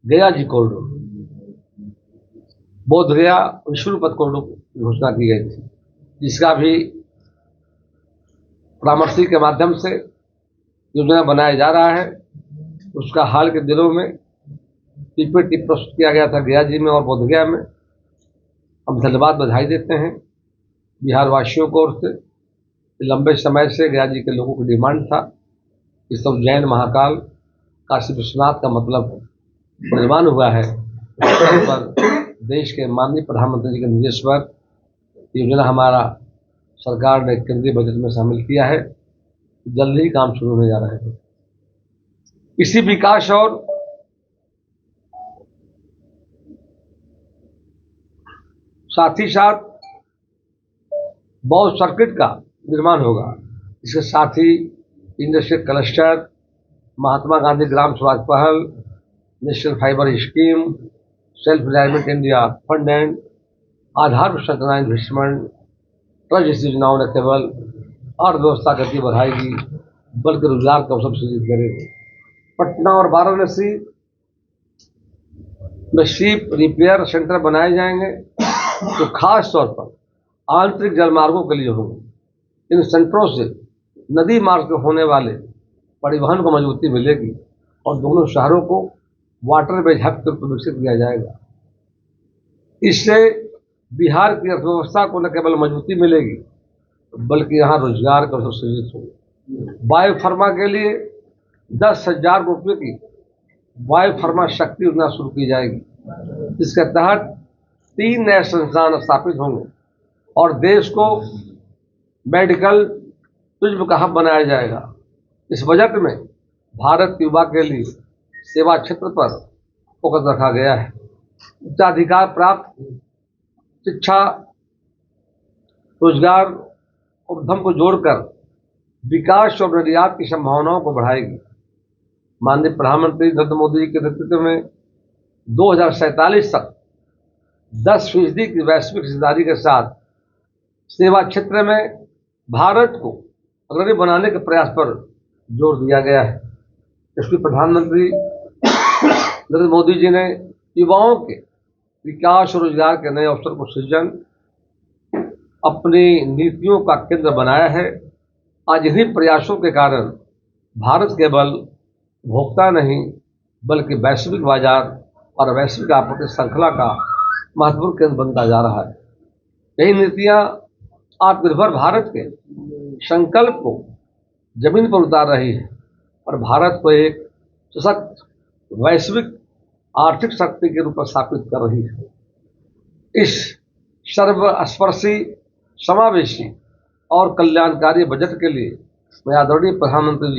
गया जी कॉरिडोर, बोध गया विष्णु पथ कॉरिडोर की घोषणा की गई थी, जिसका भी परामर्शी के माध्यम से योजना बनाया जा रहा है। उसका हाल के दिनों में पीपीटी प्रस्तुत किया गया था गया जी में और बोध गया में। हम धन्यवाद बधाई देते हैं बिहार वासियों को ओर से। लंबे समय से गया जी के लोगों की डिमांड था कि सब उज्जैन महाकाल काशी विश्वनाथ का मतलब निर्माण हुआ है। उस पर देश के माननीय प्रधानमंत्री जी के निर्देश पर योजना हमारा सरकार ने केंद्रीय बजट में शामिल किया है। जल्द ही काम शुरू होने जा रहे हैं। इसी विकास और साथ ही साथ बहुत सर्किट का निर्माण होगा। इसके साथ ही इंडस्ट्रियल क्लस्टर, महात्मा गांधी ग्राम स्वराज पहल, national fibre scheme, self reliant India fund and आधार संरचना इन्वेस्टमेंट ट्रस्ट जैसी योजनाओं न केवल अर्थव्यवस्था गति बढ़ाएगी बल्कि रोजगार का अवसर सृजित करेगी। पटना और वाराणसी में शिप रिपेयर सेंटर बनाए जाएंगे जो खास तौर पर आंतरिक जलमार्गों के लिए होंगे। इन सेंटरों से नदी मार्ग से होने वाले परिवहन को मजबूती मिलेगी और दोनों शहरों को वाटरवेज हब के रूप में विकसित किया जाएगा। इससे बिहार की अर्थव्यवस्था को न केवल मजबूती मिलेगी बल्कि यहाँ रोजगार का अवसर सृजित होगा। बायोफार्मा के लिए 10,000 रुपये की बायोफार्मा शक्ति योजना शुरू की जाएगी, जिसके तहत 3 नए संस्थान स्थापित होंगे और देश को मेडिकल टूरिज्म का हब बनाया जाएगा। इस बजट में भारत के युवा के लिए सेवा क्षेत्र पर फोकस रखा गया है। उच्चाधिकार प्राप्त शिक्षा, रोजगार और उद्यम को जोड़कर विकास और निर्यात की संभावनाओं को बढ़ाएगी। माननीय प्रधानमंत्री नरेंद्र मोदी जी के नेतृत्व में 2047 तक 10% की वैश्विक हिस्सेदारी के साथ सेवा क्षेत्र में भारत को अग्रणी बनाने के प्रयास पर जोर दिया गया है। इसमें प्रधानमंत्री नरेंद्र मोदी जी ने युवाओं के विकास और रोजगार के नए अवसर को सृजन अपनी नीतियों का केंद्र बनाया है। आज इन्हीं प्रयासों के कारण भारत केवल उपभोक्ता नहीं बल्कि वैश्विक बाजार और वैश्विक आपूर्ति श्रृंखला का महत्वपूर्ण केंद्र बनता जा रहा है। यही नीतियां आत्मनिर्भर भारत के संकल्प को जमीन पर उतार रही है और भारत को एक सशक्त वैश्विक आर्थिक शक्ति के रूप में स्थापित कर रही है। इस सर्वस्पर्शी, समावेशी और कल्याणकारी बजट के लिए मैं आदरणीय प्रधानमंत्री जी